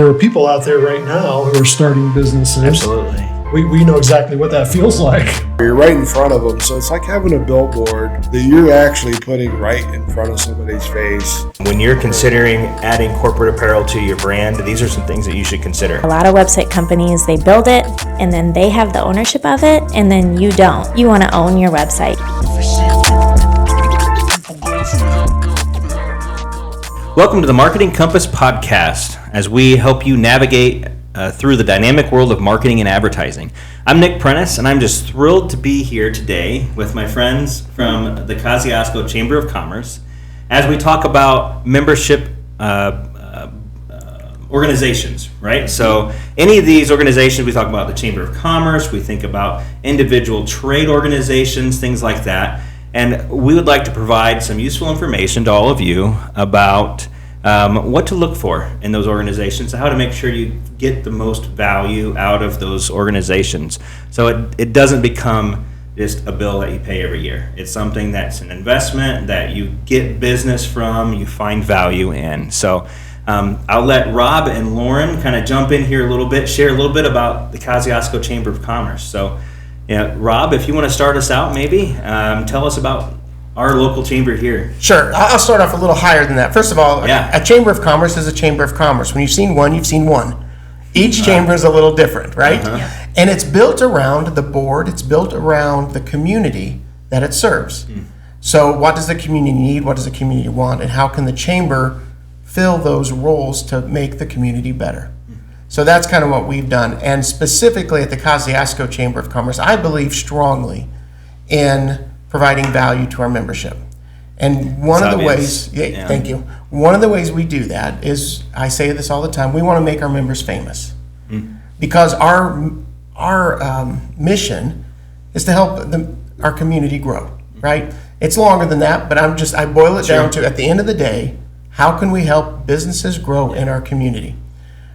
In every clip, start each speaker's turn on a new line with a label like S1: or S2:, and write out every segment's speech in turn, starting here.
S1: There are people out there right now who are starting businesses.
S2: Absolutely.
S1: We know exactly what that feels like.
S3: You're right in front of them, so it's like having a billboard that you're actually putting right in front of somebody's face.
S2: When you're considering adding corporate apparel to your brand, these are some things that you should consider.
S4: A lot of website companies, they build it and then they have the ownership of it and then you don't. You want to own your website.
S2: Welcome to the Marketing Compass podcast, as we help you navigate through the dynamic world of marketing and advertising. I'm Nick Prentice, and I'm just thrilled to be here today with my friends from the Kosciusko Chamber of Commerce as we talk about membership organizations, right? So any of these organizations, we talk about the Chamber of Commerce, we think about individual trade organizations, things like that. And we would like to provide some useful information to all of you about what to look for in those organizations, how to make sure you get the most value out of those organizations. So it doesn't become just a bill that you pay every year. It's something that's an investment that you get business from, you find value in. So I'll let Rob and Lauren kind of jump in here a little bit, share a little bit about the Kosciusko Chamber of Commerce. So yeah, Rob, if you want to start us out, maybe tell us about our local chamber here.
S5: Sure. I'll start off a little higher than that. First of all, a chamber of commerce is a chamber of commerce. When you've seen one, you've seen one. Each chamber is a little different, right? And it's built around the board. It's built around the community that it serves. So what does the community need? What does the community want? And how can the chamber fill those roles to make the community better? So that's kind of what we've done. And specifically at the Kosciusko Chamber of Commerce, I believe strongly in providing value to our membership. And one of the ways, thank you. One of the ways we do that is, I say this all the time, we want to make our members famous. Because our mission is to help our community grow, right? It's longer than that, but I boil it down to, at the end of the day, how can we help businesses grow in our community?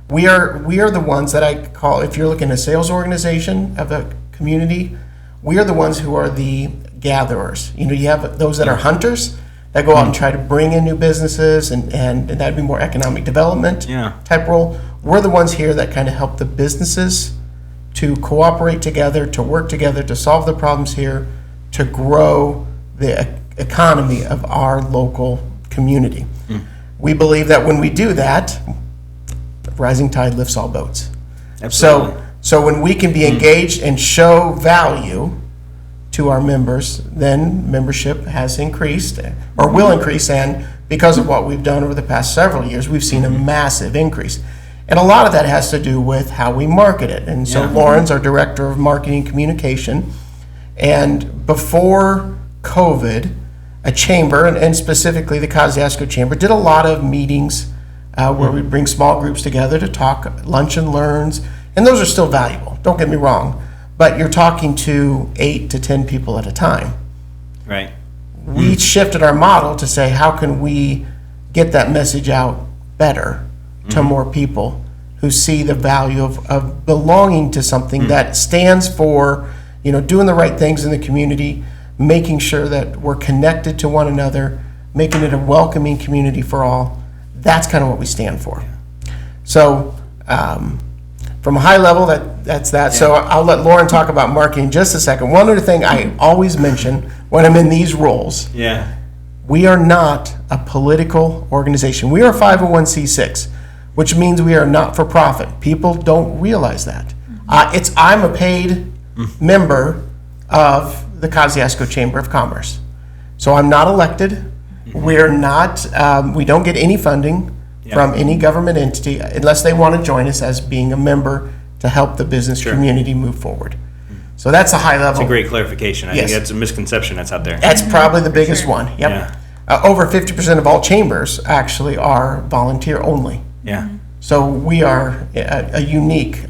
S5: We are the ones that I call, if you're looking at a sales organization of a community, we are the ones who are the gatherers. You know, you have those that are hunters that go out and try to bring in new businesses, and that'd be more economic development type role. We're the ones here that kind of help the businesses to cooperate together, to work together, to solve the problems here, to grow the economy of our local community. We believe that when we do that, rising tide lifts all boats.
S2: Absolutely.
S5: So when we can be engaged and show value to our members, then membership has increased or will increase, and because of what we've done over the past several years, we've seen a massive increase. And a lot of that has to do with how we market it. And so Lauren's our Director of Marketing Communication, and before COVID, a chamber, and specifically the Kosciusko Chamber, did a lot of meetings where we bring small groups together to talk lunch and learns, and those are still valuable, don't get me wrong, but you're talking to 8 to 10 people at a time.
S2: Right.
S5: We shifted our model to say, how can we get that message out better to more people who see the value of belonging to something that stands for, doing the right things in the community, making sure that we're connected to one another, making it a welcoming community for all. That's kind of what we stand for. So from a high level, that's that. So I'll let Lauren talk about marketing in just a second. One other thing I always mention when I'm in these roles, we are not a political organization. We are a 501c6, which means we are not for profit. People don't realize that. I'm a paid member of the Kosciusko Chamber of Commerce. So I'm not elected. We're not, we don't get any funding from any government entity unless they want to join us as being a member to help the business community move forward. So that's a high level.
S2: That's a great clarification. I think that's a misconception that's out there.
S5: That's probably the biggest one. Over 50% of all chambers actually are volunteer only. So we are a unique,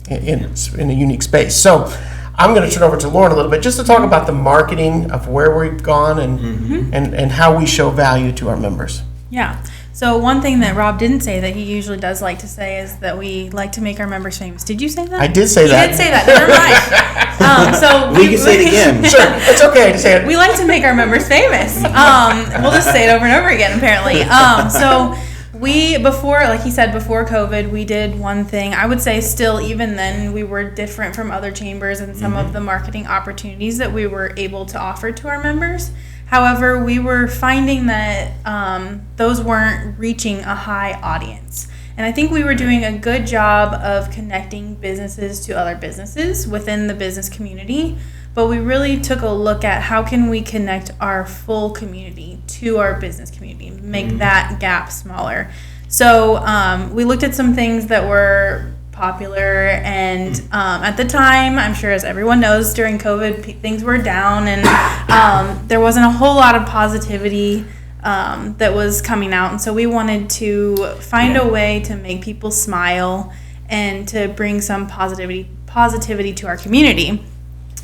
S5: in a unique space. So I'm going to turn over to Lauren a little bit just to talk about the marketing of where we've gone and how we show value to our members.
S6: Yeah. So one thing that Rob didn't say that he usually does like to say is that we like to make our members famous. Did you say that?
S5: I did say that.
S6: You did say that. Never mind. So
S2: we can say it again.
S5: Sure, it's okay to say it.
S6: We like to make our members famous. We'll just say it over and over again, apparently. So Before, like he said, before COVID, we did one thing. I would say still, even then, we were different from other chambers and some of the marketing opportunities that we were able to offer to our members. However, we were finding that those weren't reaching a high audience. And I think we were doing a good job of connecting businesses to other businesses within the business community. But we really took a look at how can we connect our full community to our business community, make that gap smaller. So we looked at some things that were popular, and at the time, I'm sure as everyone knows, during COVID, things were down, and there wasn't a whole lot of positivity that was coming out. And so we wanted to find a way to make people smile and to bring some positivity to our community.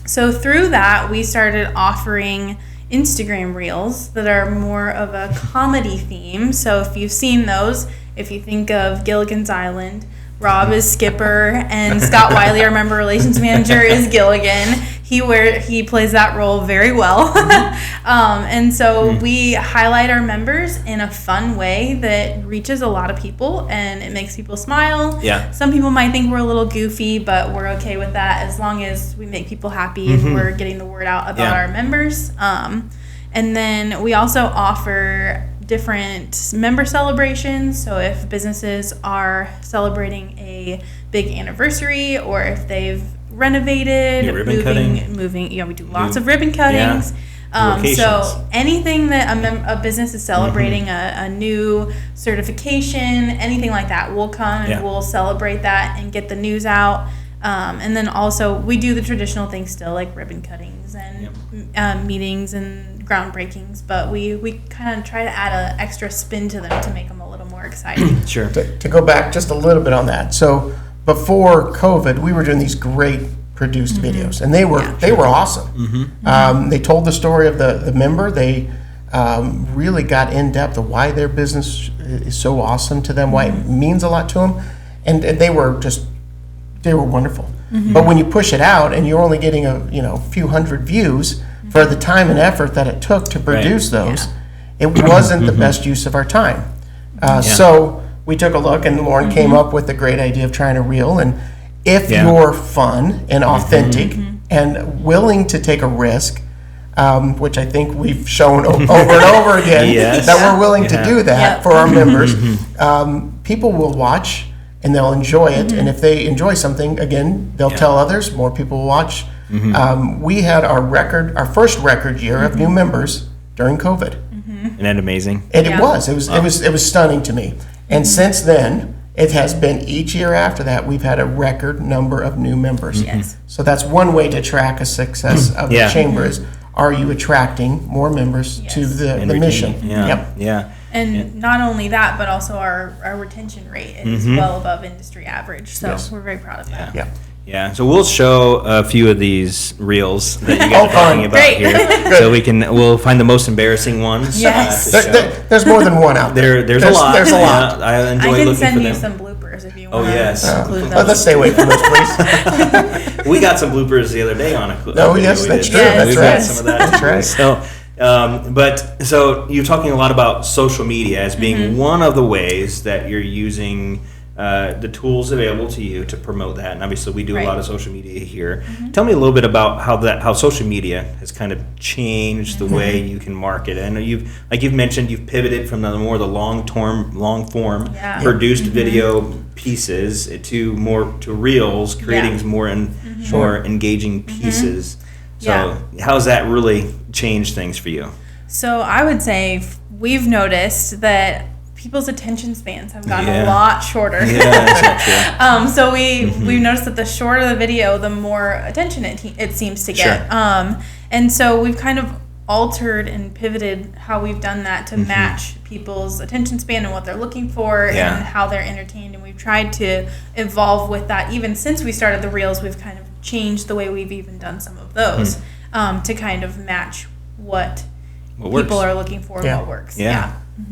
S6: So through that, we started offering Instagram reels that are more of a comedy theme. So if you've seen those, if you think of Gilligan's Island, Rob is Skipper and Scott Wiley, our member relations manager, is Gilligan. He plays that role very well. And so we highlight our members in a fun way that reaches a lot of people and it makes people smile.
S2: Yeah.
S6: Some people might think we're a little goofy, but we're okay with that as long as we make people happy and we're getting the word out about our members. And then we also offer different member celebrations. So if businesses are celebrating a big anniversary or if they've renovated, moving, we do lots of ribbon cuttings. So anything that a business is celebrating, a new certification, anything like that, we'll come and we'll celebrate that and get the news out. And then also we do the traditional things still, like ribbon cuttings and meetings and groundbreakings, but we kind of try to add an extra spin to them to make them a little more exciting.
S2: Sure.
S5: To go back just a little bit on that. So before COVID, we were doing these great produced videos, and they were awesome. They told the story of the member. They really got in depth of why their business is so awesome to them, why it means a lot to them, and they were wonderful. But when you push it out and you're only getting a few hundred views for the time and effort that it took to produce those, it wasn't the best use of our time. So we took a look, and Lauren came up with the great idea of trying to reel. And if you're fun and authentic and willing to take a risk, which I think we've shown over and over again that we're willing to do that for our members, people will watch and they'll enjoy it. And if they enjoy something, again, they'll tell others, more people will watch. We had our first record year of new members during COVID.
S2: Isn't that amazing?
S5: And it was stunning to me. And since then, it has been each year after that, we've had a record number of new members. So that's one way to track a success of the chamber is, are you attracting more members to the mission?
S6: And not only that, but also our retention rate is well above industry average. So we're very proud of that.
S2: Yeah, so we'll show a few of these reels that you guys are talking about here, so we'll find the most embarrassing ones.
S6: Yes,
S5: there's more than one out there.
S2: There's a lot.
S5: There's a lot.
S2: I enjoy
S6: I
S2: looking
S6: can send
S2: for
S6: you
S2: them.
S6: some bloopers if you want.
S2: Oh yes,
S6: include those.
S5: Let's stay away from those, please.
S2: We got some bloopers the other day on a clip.
S5: Oh yes, that's true.
S6: Yes,
S5: That's right.
S6: yes.
S2: Some of that.
S5: That's right.
S2: So you're talking a lot about social media as being one of the ways that you're using the tools available to you to promote that, and obviously we do a lot of social media here. Tell me a little bit about how social media has kind of changed the way you can market. I know you've mentioned you've pivoted from the long form produced video pieces to reels, creating more engaging pieces. So how's that really changed things for you?
S6: So I would say we've noticed that people's attention spans have gotten a lot shorter. So we've noticed that the shorter the video, the more attention it seems to get. And so we've kind of altered and pivoted how we've done that to match people's attention span and what they're looking for and how they're entertained. And we've tried to evolve with that. Even since we started the reels, we've kind of changed the way we've even done some of those to kind of match what people are looking for and what works.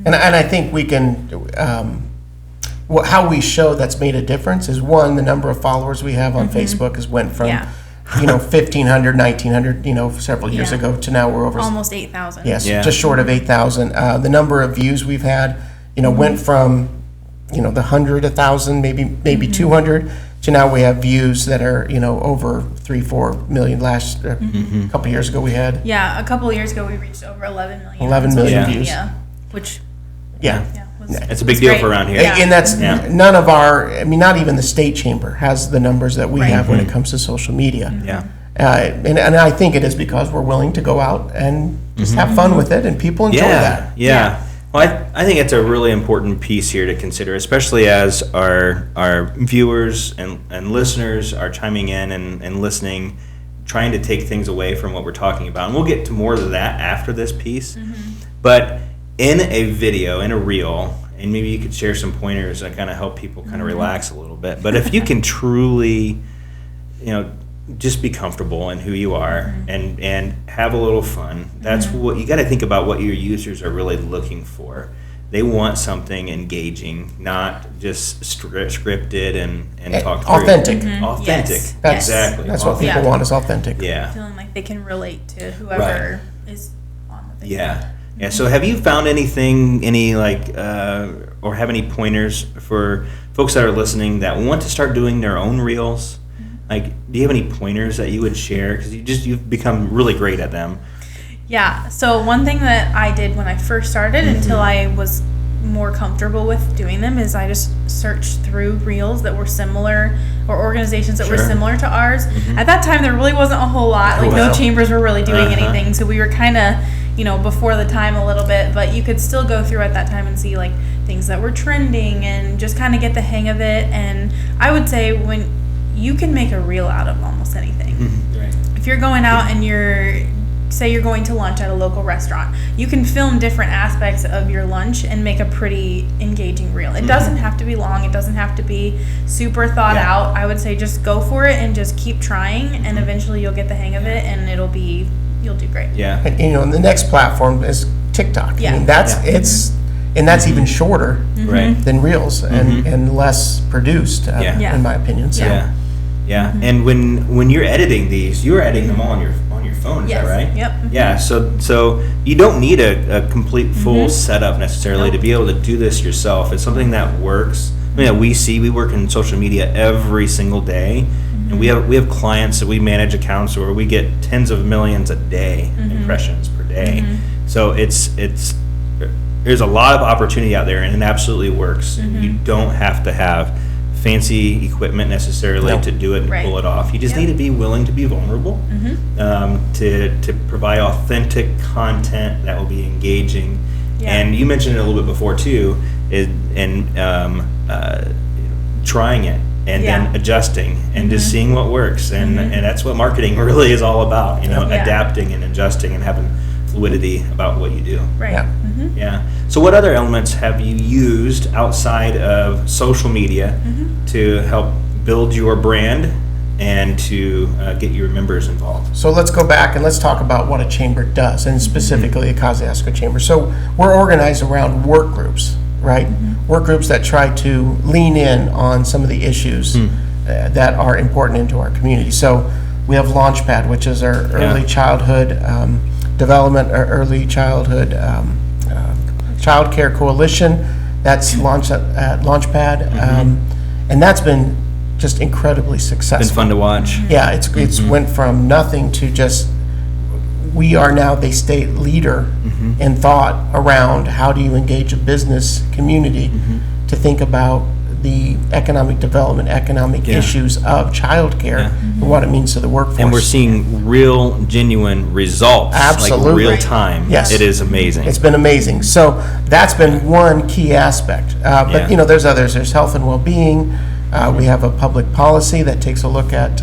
S5: And I think we can, how we show that's made a difference is, one, the number of followers we have on Facebook has went from, 1,500, 1,900, several years ago to now we're over
S6: almost 8,000.
S5: Yes, just short of 8,000. The number of views we've had went from, the 100, 1,000, maybe 200, to now we have views that are, over 3-4 million. Last couple years ago we had
S6: Yeah, a couple of years ago we reached over 11 million.
S5: 11 million
S6: on social
S5: views.
S6: media, which
S5: yeah.
S6: was,
S2: It's a big
S6: was
S2: deal
S6: great.
S2: for around here.
S6: Yeah.
S5: And that's
S2: Yeah.
S5: none of not even the state chamber has the numbers that we
S6: Right.
S5: have when it comes to social media.
S2: Yeah.
S5: And I think it is because we're willing to go out and just have fun with it, and people enjoy that.
S2: Yeah. Well, I think it's a really important piece here to consider, especially as our viewers and listeners are chiming in and listening, trying to take things away from what we're talking about. And we'll get to more of that after this piece. But in a video, in a reel, and maybe you could share some pointers that kind of help people kind of relax a little bit. But if you can truly, just be comfortable in who you are and have a little fun. That's what you got to think about, what your users are really looking for. They want something engaging, not just scripted and talked through.
S5: Authentic.
S2: Authentic.
S6: Yes.
S2: Exactly.
S5: That's what people
S6: Yeah.
S5: want, is authentic.
S2: Yeah.
S6: feeling like they can relate to whoever is on the video.
S2: Yeah. Yeah. So have you found anything, or have any pointers for folks that are listening that want to start doing their own reels? Like, do you have any pointers that you would share? Because you've become really great at them.
S6: Yeah. So one thing that I did when I first started, until I was more comfortable with doing them, is I just searched through reels that were similar, or organizations that were
S2: Sure.
S6: similar to ours. At that time, there really wasn't a whole lot. Like,
S2: Wow.
S6: no chambers were really doing
S2: Uh-huh.
S6: anything. So we were kind of, before the time a little bit, but you could still go through at that time and see like things that were trending and just kind of get the hang of it. And I would say when you can make a reel out of almost anything.
S2: Right.
S6: If you're going out and say you're going to lunch at a local restaurant, you can film different aspects of your lunch and make a pretty engaging reel. It doesn't have to be long. It doesn't have to be super thought out. I would say just go for it and just keep trying, and eventually you'll get the hang of it, and you'll do great.
S2: Yeah.
S5: And, and the next platform is TikTok.
S6: Yeah.
S5: I mean, that's even shorter
S2: Right.
S5: than reels and less produced,
S2: Yeah.
S5: in my opinion. So.
S2: Yeah. Yeah. And when you're editing these, you're editing them all on your phone. Is
S6: Yes.
S2: that right?
S6: Yep.
S2: Yeah. So you don't need a complete full setup necessarily to be able to do this yourself. It's something that works. I mean, we work in social media every single day, and we have clients that we manage accounts where we get tens of millions a day impressions per day. So there's a lot of opportunity out there, and it absolutely works. You don't have to have fancy equipment necessarily to do it and
S6: Right.
S2: pull it off. You just need to be willing to be vulnerable, to provide authentic content that will be engaging.
S6: Yeah.
S2: And you mentioned it a little bit before too, trying it and
S6: Yeah.
S2: then adjusting and just seeing what works. And that's what marketing really is all about,
S6: Yeah.
S2: adapting and adjusting and having fluidity about what you do.
S6: Right.
S5: Yeah.
S2: Yeah. So what other elements have you used outside of social media to help build your brand and to get your members involved?
S5: So let's go back and let's talk about what a chamber does, and specifically a Kosciusko chamber. So we're organized around work groups, right? Work groups that try to lean in on some of the issues that are important into our community. So we have Launchpad, which is our early childhood development, or early childhood child care coalition. That's launched at Launchpad, and that's been just incredibly successful.
S2: Been fun to watch.
S5: Yeah, it's went from nothing to just, we are now the state leader in thought around how do you engage a business community to think about the economic development, economic issues of childcare, and what it means to the workforce.
S2: And we're seeing real, genuine results.
S5: Absolutely.
S2: Like real time.
S5: Yes.
S2: It is amazing.
S5: It's been amazing. So that's been one key aspect. But there's others. There's health and well-being. We have a public policy that takes a look at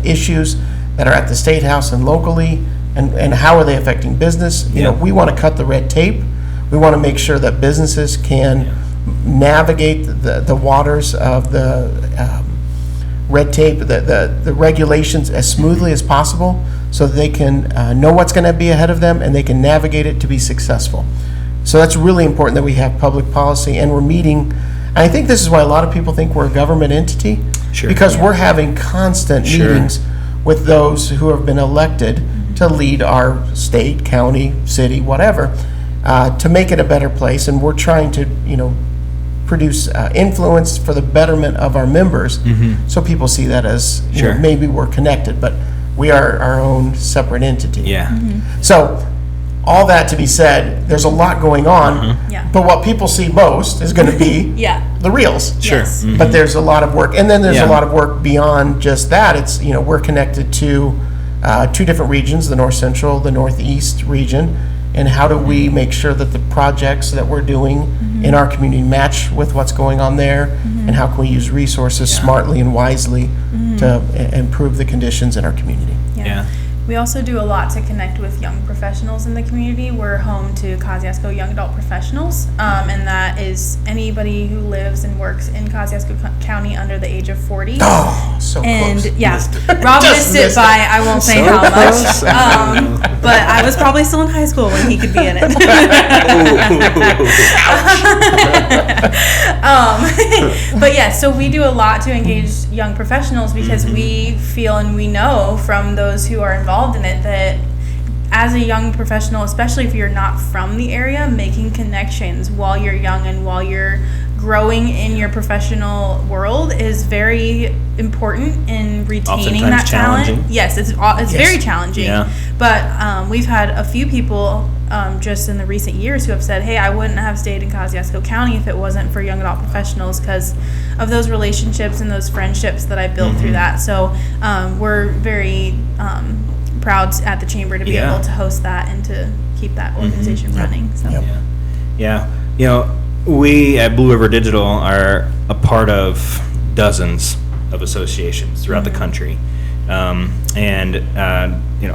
S5: issues that are at the State House and locally, and how are they affecting business. We want to cut the red tape. We want to make sure that businesses can navigate the waters of the red tape, the regulations as smoothly as possible, so that they can know what's going to be ahead of them and they can navigate it to be successful. So that's really important that we have public policy, and we're meeting. And I think this is why a lot of people think we're a government entity, because we're having constant meetings with those who have been elected to lead our state, county, city, whatever. to make it a better place. And we're trying to, produce influence for the betterment of our members. So people see that as,
S2: Sure.
S5: maybe we're connected, but we are our own separate entity.
S2: Yeah.
S5: So all that to be said, there's a lot going on,
S6: Yeah.
S5: but what people see most is going to be
S6: Yeah.
S5: the reels.
S2: Sure.
S6: Yes.
S5: But there's a lot of work, and then there's
S2: Yeah.
S5: a lot of work beyond just that. It's, we're connected to 2 different regions, the North Central, the Northeast region, and how do we make sure that the projects that we're doing in our community match with what's going on there, and how can we use resources smartly and wisely to improve the conditions in our community.
S2: Yeah.
S6: We also do a lot to connect with young professionals in the community. We're home to Kosciusko Young Adult Professionals, and that is anybody who lives and works in Kosciusko County under the age of 40.
S5: Oh, so
S6: And
S5: close.
S6: yeah, Rob
S5: Just
S6: missed it
S5: missed
S6: by
S5: it.
S6: I won't say
S2: So
S6: how
S2: close.
S6: much, but I was probably still in high school when he could be in it. But yeah, so we do a lot to engage young professionals because we feel and we know from those who are involved in it that as a young professional, especially if you're not from the area, making connections while you're young and while you're growing in your professional world is very important in retaining
S2: Oftentimes
S6: that talent.
S2: challenging.
S6: Yes, it's very challenging.
S2: Yeah.
S6: But we've had a few people just in the recent years who have said, hey, I wouldn't have stayed in Kosciusko County if it wasn't for young adult professionals because of those relationships and those friendships that I built through that. So we're very proud at the Chamber to be
S2: Yeah.
S6: able to host that and to keep that organization running. So.
S5: Yep.
S2: Yeah. We at Blue River Digital are a part of dozens of associations throughout the country.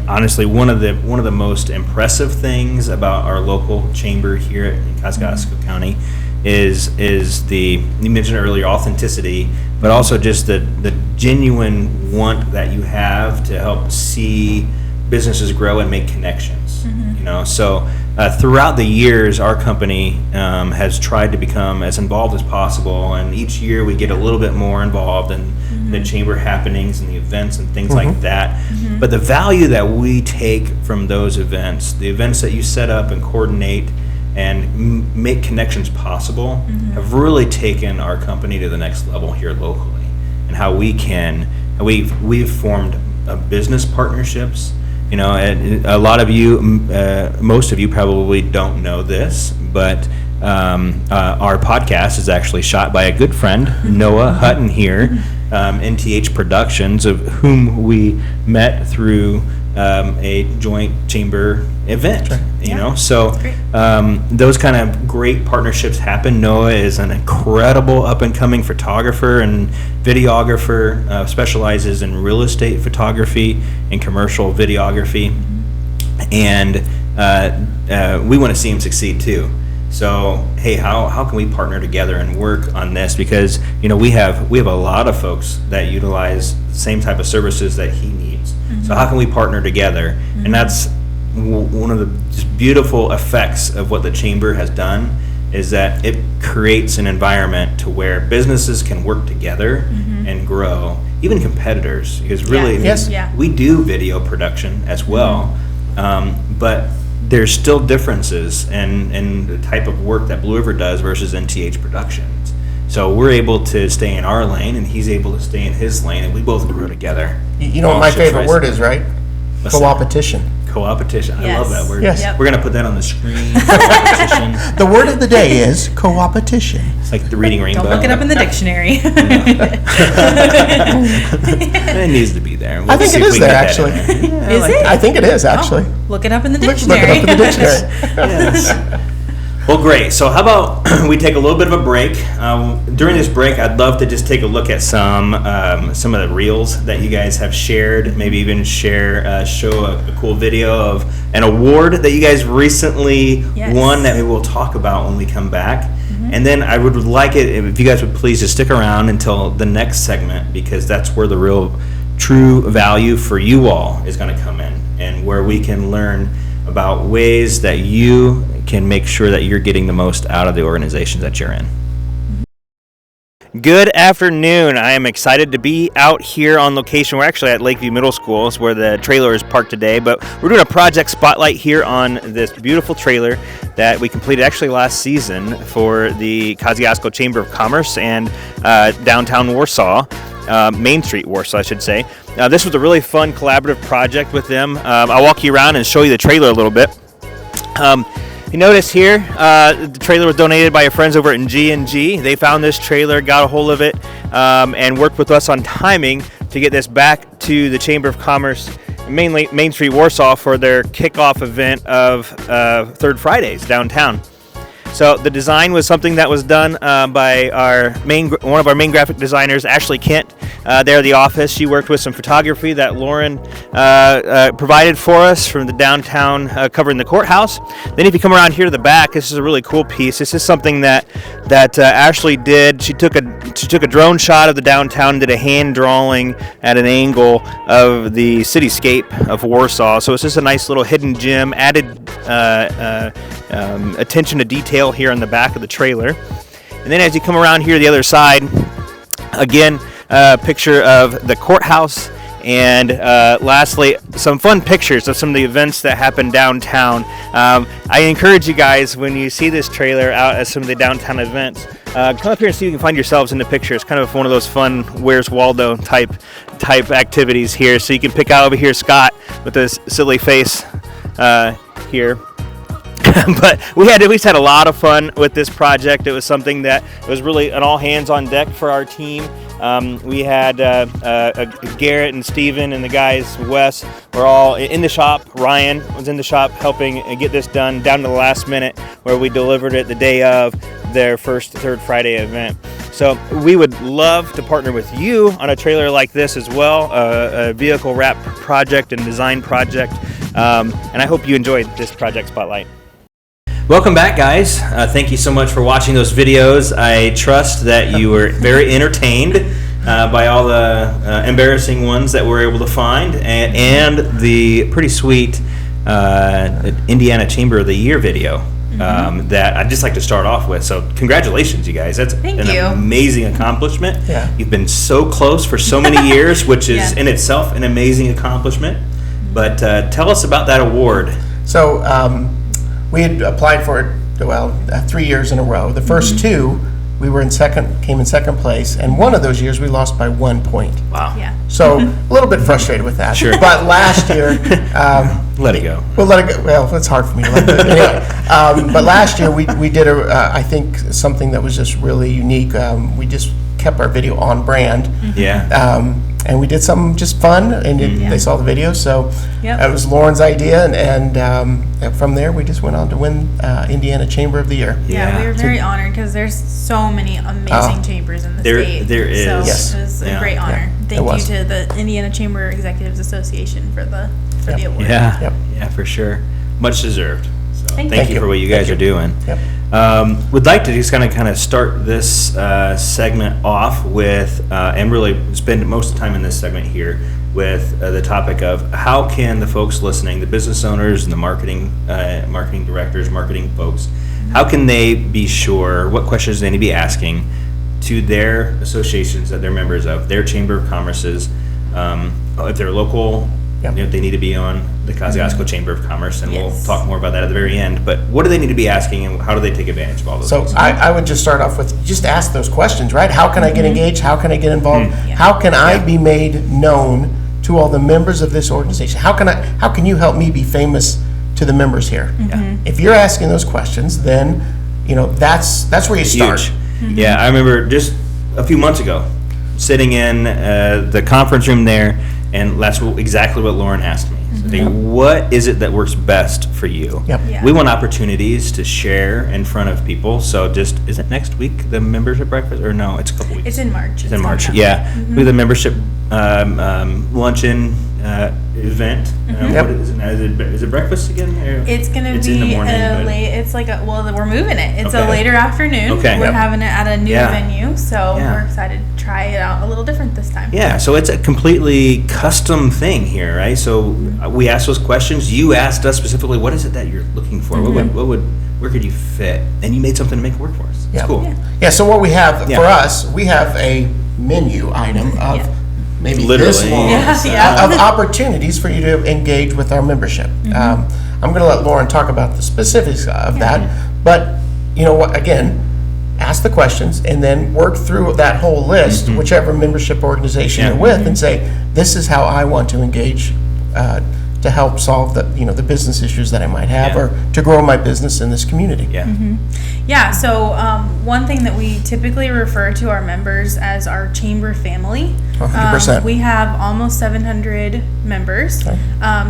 S2: Honestly, one of the most impressive things about our local chamber here in Kosciusko County is the, you mentioned earlier, authenticity, but also just the genuine want that you have to help see businesses grow and make connections. So throughout the years, our company has tried to become as involved as possible, and each year we get a little bit more involved in the chamber happenings and the events and things like that. But the value that we take from those events, the events that you set up and coordinate and make connections possible, have really taken our company to the next level here locally, and how we've formed business partnerships. A lot of you, most of you probably don't know this, but our podcast is actually shot by a good friend, Noah Hutton here, NTH Productions, of whom we met through a joint chamber event. So those kind of great partnerships happen. Noah is an incredible up-and-coming photographer and videographer, specializes in real estate photography and commercial videography, and we want to see him succeed too. So hey, how can we partner together and work on this? Because we have a lot of folks that utilize the same type of services that he needs. So how can we partner together? And that's one of the just beautiful effects of what the chamber has done, is that it creates an environment to where businesses can work together and grow, even competitors. Because really, we do video production as well, but there's still differences in the type of work that Blue River does versus NTH Productions. So we're able to stay in our lane, and he's able to stay in his lane, and we both grow together.
S5: You know what my favorite word is, right?
S2: What's that?
S5: Co-opetition.
S2: Co-opetition. I
S6: Yes.
S2: love that word.
S5: Yes. Yep.
S2: We're going to put that on the screen. Co-opetition.
S5: The word of the day is co-opetition.
S2: It's like the reading rainbow.
S6: Don't look it up in the dictionary.
S2: It needs to be there. We'll
S5: I think
S2: see
S5: it
S2: if
S5: is
S2: we
S5: there,
S2: can get that
S5: actually.
S2: in there.
S6: Is it?
S5: I think it is, actually.
S6: Oh, look it up in the
S5: Look
S6: dictionary.
S5: it up in the dictionary.
S2: Yes. Well, great. So how about we take a little bit of a break? During this break, I'd love to just take a look at some of the reels that you guys have shared. Maybe even show a cool video of an award that you guys recently won that maybe we'll talk about when we come back. And then I would like it if you guys would please just stick around until the next segment, because that's where the real true value for you all is going to come in, and where we can learn about ways that you can make sure that you're getting the most out of the organizations that you're in. Good afternoon. I am excited to be out here on location. We're actually at Lakeview Middle School. It's where the trailer is parked today, but we're doing a project spotlight here on this beautiful trailer that we completed actually last season for the Kosciusko Chamber of Commerce and downtown Warsaw, Main Street Warsaw, I should say. This was a really fun collaborative project with them. I'll walk you around and show you the trailer a little bit. You notice here, the trailer was donated by our friends over at G&G. They found this trailer, got a hold of it, and worked with us on timing to get this back to the Chamber of Commerce, mainly Main Street Warsaw, for their kickoff event of Third Fridays downtown. So the design was something that was done by one of our main graphic designers, Ashley Kent, there at the office. She worked with some photography that Lauren provided for us from the downtown covering the courthouse. Then if you come around here to the back, this is a really cool piece. This is something that Ashley did. She took a drone shot of the downtown, did a hand drawing at an angle of the cityscape of Warsaw. So it's just a nice little hidden gem, added attention to detail here on the back of the trailer. And then as you come around here to the other side, again, a picture of the courthouse, and lastly, some fun pictures of some of the events that happen downtown. I encourage you guys, when you see this trailer out at some of the downtown events, come up here and see if you can find yourselves in the picture. It's kind of one of those fun Where's Waldo type activities here. So you can pick out over here Scott with this silly face here. But we had a lot of fun with this project. It was something that was really an all hands on deck for our team. We had Garrett and Steven and the guys, Wes, were all in the shop. Ryan was in the shop helping get this done down to the last minute, where we delivered it the day of their first Third Friday event. So we would love to partner with you on a trailer like this as well, a vehicle wrap project and design project. And I hope you enjoyed this project spotlight. Welcome back, guys. Thank you so much for watching those videos. I trust that you were very entertained by all the embarrassing ones that we're able to find, and the pretty sweet Indiana Chamber of the Year video that I'd just like to start off with. So congratulations, you guys. That's
S6: Thank
S2: an
S6: you.
S2: amazing accomplishment.
S5: Yeah.
S2: You've been so close for so many years, which is in itself an amazing accomplishment. But tell us about that award.
S5: So we had applied for it, 3 years in a row. The first two, we were came in second place, and one of those years we lost by 1 point.
S2: Wow.
S6: Yeah.
S5: So a little bit frustrated with that.
S2: Sure.
S5: But last year,
S2: Let it go.
S5: we'll let it go. Well, it's hard for me to let it go. Anyway, but last year we did I think something that was just really unique. We just kept our video on brand.
S2: Yeah.
S5: And we did something just fun, and they saw the video, so it was Lauren's idea, and from there we just went on to win Indiana Chamber of the Year.
S6: Yeah, we were very honored because there's so many amazing chambers in the state.
S2: There is.
S6: So
S5: Yes.
S6: it was a great honor. Thank you to the Indiana Chamber Executives Association for the award.
S2: Yeah.
S5: Yep.
S2: Yeah, for sure. Much deserved. So
S6: Thank
S2: thank
S6: you.
S2: you for what you guys are doing.
S5: Yep.
S2: Would like to just kind of start this segment off with, and really spend most of the time in this segment here with the topic of how can the folks listening, the business owners and the marketing directors, marketing folks, how can they be sure, what questions they need to be asking to their associations that they're members of, their Chamber of Commerce's, if they're local,
S5: Yep.
S2: they need to be on the Kosciusko Chamber of Commerce, and we'll
S6: Yes.
S2: talk more about that at the very end. But what do they need to be asking, and how do they take advantage of all those
S5: So
S2: things?
S5: I would just start off with just ask those questions, right? How can I get engaged? How can I get involved? How can I be made known to all the members of this organization? How can you help me be famous to the members here? If you're asking those questions, then that's where you start.
S2: Huge. Yeah, I remember just a few months ago sitting in the conference room there, and that's exactly what Lauren asked me. So, what is it that works best for you?
S5: Yep.
S6: Yeah.
S2: We want opportunities to share in front of people. So is it next week, the membership breakfast? Or no, it's a couple weeks.
S6: It's in March.
S2: It's in March.
S6: coming up.
S2: Yeah. We have the membership luncheon event.
S5: Yep.
S2: What is it? Is it breakfast again? Or-
S6: It's gonna
S2: in
S6: be
S2: the morning, but-
S6: late. It's like we're moving it. It's a
S2: Okay.
S6: later afternoon.
S2: Okay.
S6: We're
S2: Yep.
S6: having it at a new
S2: Yeah.
S6: venue, so
S2: Yeah.
S6: we're excited to try it out a little different this time.
S2: Yeah, so it's a completely custom thing here, right? So we asked those questions. You asked us specifically, what is it that you're looking for? What would where could you fit? And you made something to make it work for us. It's
S5: Yeah.
S2: cool.
S5: Yeah, so what we have
S2: Yeah.
S5: for us, we have a menu item of maybe this
S2: Literally.
S5: long of opportunities for you to engage with our membership. I'm going to let Lauren talk about the specifics of that, but you know what? Again, ask the questions and then work through that whole list, whichever membership organization you're with, and say, "This is how I want to engage to help solve the business issues that I might have, or to grow my business in this community."
S2: Yeah.
S6: Yeah, so one thing that we typically refer to our members as our chamber family.
S5: 100%.
S6: We have almost 700 members.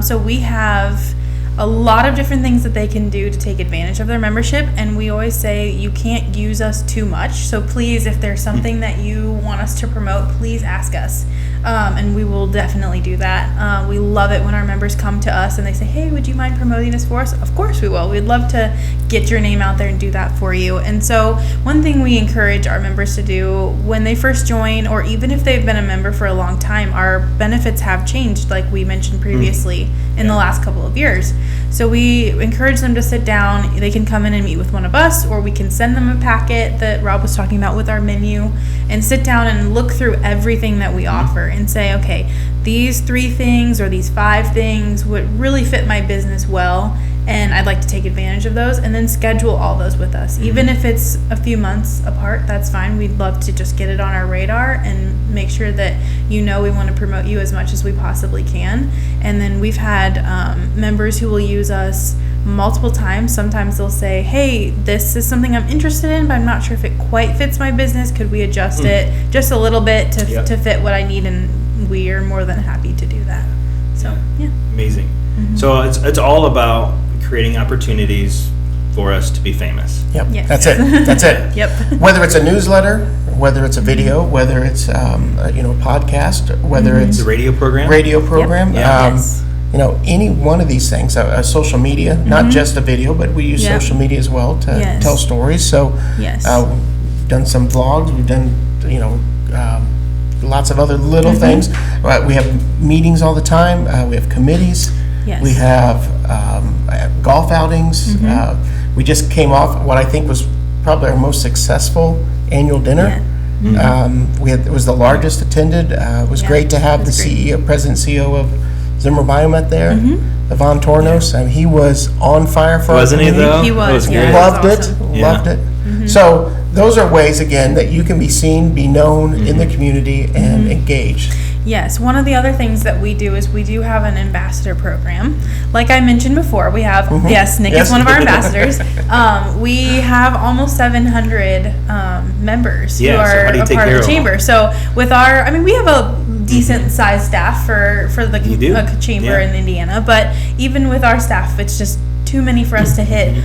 S6: So we have a lot of different things that they can do to take advantage of their membership, and we always say you can't use us too much. So please, if there's something that you want us to promote, please ask us, and we will definitely do that. We love it when our members come to us and they say, "Hey, would you mind promoting this for us?" Of course we will. We'd love to get your name out there and do that for you. And so one thing we encourage our members to do when they first join, or even if they've been a member for a long time, our benefits have changed, like we mentioned previously, in the last couple of years. So we encourage them to sit down. They can come in and meet with one of us, or we can send them a packet that Rob was talking about with our menu, and sit down and look through everything that we offer and say, okay, these 3 things or these 5 things would really fit my business well, and I'd like to take advantage of those, and then schedule all those with us. Even if it's a few months apart, that's fine. We'd love to just get it on our radar and make sure that we want to promote you as much as we possibly can. And then we've had members who will use us multiple times. Sometimes they'll say, "Hey, this is something I'm interested in, but I'm not sure if it quite fits my business. Could we adjust it just a little bit to fit what I need?" And we are more than happy to do that. So, yeah.
S2: Amazing. So it's all about creating opportunities for us to be famous.
S5: Yep,
S6: Yes.
S5: that's it. That's it.
S6: Yep.
S5: Whether it's a newsletter, whether it's a video, whether it's a podcast, whether it's
S2: The radio program.
S5: Yeah.
S6: Yes.
S5: Any one of these things, social media, not just a video, but we use social media as well to
S6: Yes.
S5: tell stories. So
S6: Yes.
S5: we've done some vlogs, we've done, lots of other little things. We have meetings all the time. We have committees.
S6: Yes.
S5: We have golf outings. We just came off what I think was probably our most successful annual dinner. It was the largest attended. It was great to have the President CEO of Zimmer Biomet there, Yvonne Tornos. I mean, he was on fire for our
S2: Wasn't he
S5: community.
S2: though?
S6: He was,
S2: That was
S6: yeah.
S2: great.
S5: Loved
S6: Awesome.
S5: it, loved it. So those are ways, again, that you can be seen, be known in the community, and engage.
S6: Yes, one of the other things that we do is we do have an ambassador program. Like I mentioned before, we have, yes, Nick
S5: Yes.
S6: is one of our ambassadors. We have almost 700 members who
S2: Yeah, so
S6: are
S2: how do you
S6: a
S2: take
S6: part
S2: care
S6: of the
S2: of them?
S6: chamber. So with we have a decent sized staff for the
S2: You do?
S6: chamber
S2: Yeah.
S6: in Indiana, but even with our staff, it's just too many for us to hit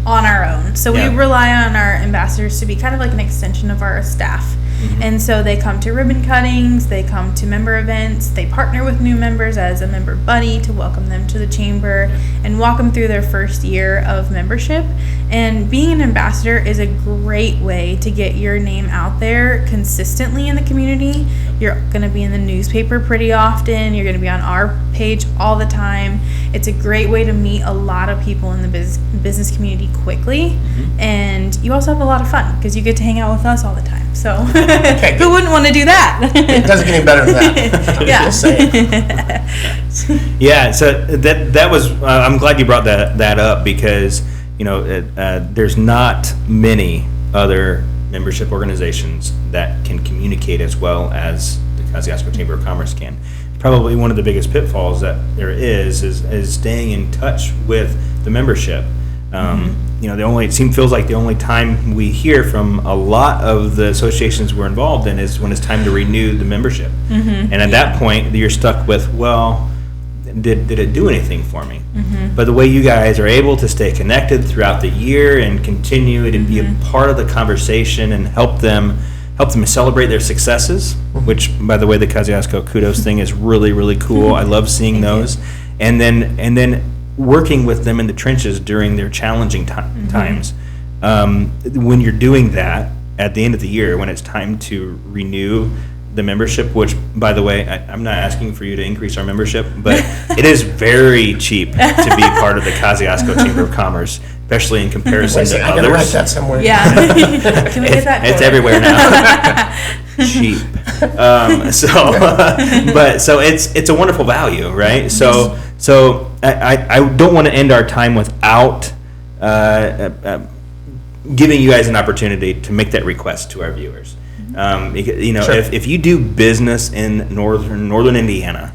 S6: on our own. So
S2: Yeah.
S6: we rely on our ambassadors to be kind of like an extension of our staff. And so they come to ribbon cuttings, they come to member events, they partner with new members as a member buddy to welcome them to the chamber and walk them through their first year of membership. And being an ambassador is a great way to get your name out there consistently in the community. You're going to be in the newspaper pretty often. You're going to be on our page all the time. It's a great way to meet a lot of people in the business community quickly. And you also have a lot of fun because you get to hang out with us all the time. So who wouldn't want to do that?
S5: It doesn't get any better than that.
S6: Yeah.
S5: Just saying.
S2: Yeah, so that was. I'm glad you brought that up because there's not many other membership organizations that can communicate as well as the Kosciusko Chamber of Commerce can. Probably one of the biggest pitfalls that there is staying in touch with the membership. Feels like the only time we hear from a lot of the associations we're involved in is when it's time to renew the membership. And at that point, you're stuck with, well, did it do anything for me? But the way you guys are able to stay connected throughout the year and continue to be a part of the conversation and help them celebrate their successes, which, by the way, the Kosciusko Kudos thing is really, really cool. I love seeing those. And then working with them in the trenches during their challenging times. When you're doing that at the end of the year, when it's time to renew the membership, which, by the way, I'm not asking for you to increase our membership, but it is very cheap to be part of the Kosciusko Chamber of Commerce, especially in comparison to
S5: I gotta write
S2: others.
S5: that somewhere.
S6: Yeah. Can we get that?
S2: It's
S6: quote?
S2: everywhere now. Cheap. So it's a wonderful value, right? So I don't want to end our time without giving you guys an opportunity to make that request to our viewers.
S5: Sure.
S2: If you do business in northern Indiana,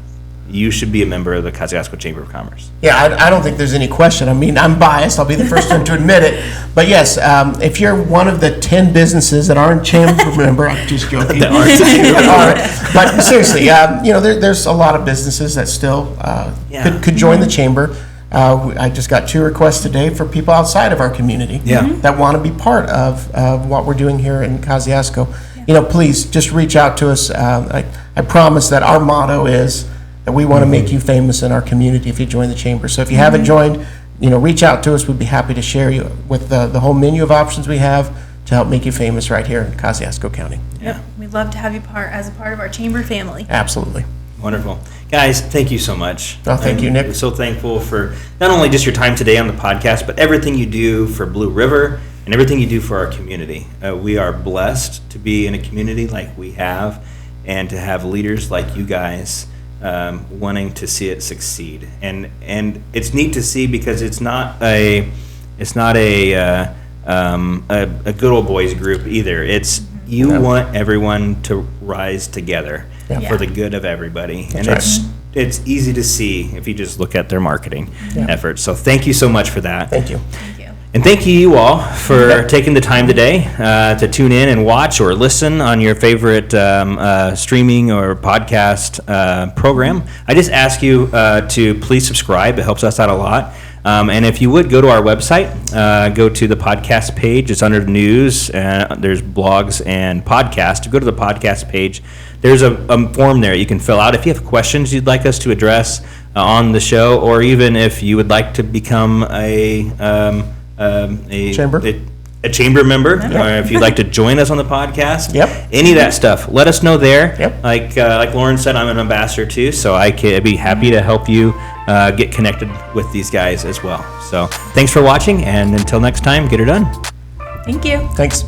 S2: you should be a member of the Kosciusko Chamber of Commerce.
S5: Yeah, I don't think there's any question. I mean, I'm biased. I'll be the first one to admit it. But yes, if you're one of the 10 businesses that aren't chamber member, I'm just joking.
S2: That aren't a chamber member.
S5: All right. But seriously, there's a lot of businesses that still could join the chamber. I just got 2 requests today for people outside of our community that want to be part of what we're doing here in Kosciusko. Please just reach out to us. I promise that our motto is that we want to make you famous in our community if you join the chamber. So if you haven't joined, reach out to us. We'd be happy to share you with the whole menu of options we have to help make you famous right here in Kosciusko County.
S6: Yep. We'd love to have you as a part of our chamber family.
S5: Absolutely.
S2: Wonderful. Guys, thank you so much.
S5: Oh, thank you, Nick.
S2: We're so thankful for not only just your time today on the podcast, but everything you do for Blue River and everything you do for our community. We are blessed to be in a community like we have and to have leaders like you guys wanting to see it succeed. And it's neat to see because it's not a good old boys group either. It's you want everyone to rise together for the good of everybody. And it's easy to see if you just look at their marketing efforts. So thank you so much for that.
S5: Thank you.
S6: Thank you.
S2: And thank you all for taking the time today to tune in and watch or listen on your favorite streaming or podcast program. I just ask you to please subscribe. It helps us out a lot. And if you would, go to our website, go to the podcast page. It's under news. There's blogs and podcasts. Go to the podcast page. There's a form there you can fill out if you have questions you'd like us to address on the show, or even if you would like to become a chamber member, or if you'd like to join us on the podcast. Any of that stuff, let us know there. Like Lauren said, I'm an ambassador too, so I'd be happy to help you get connected with these guys as well. So thanks for watching, and until next time, get her done.
S6: Thank you.
S5: Thanks.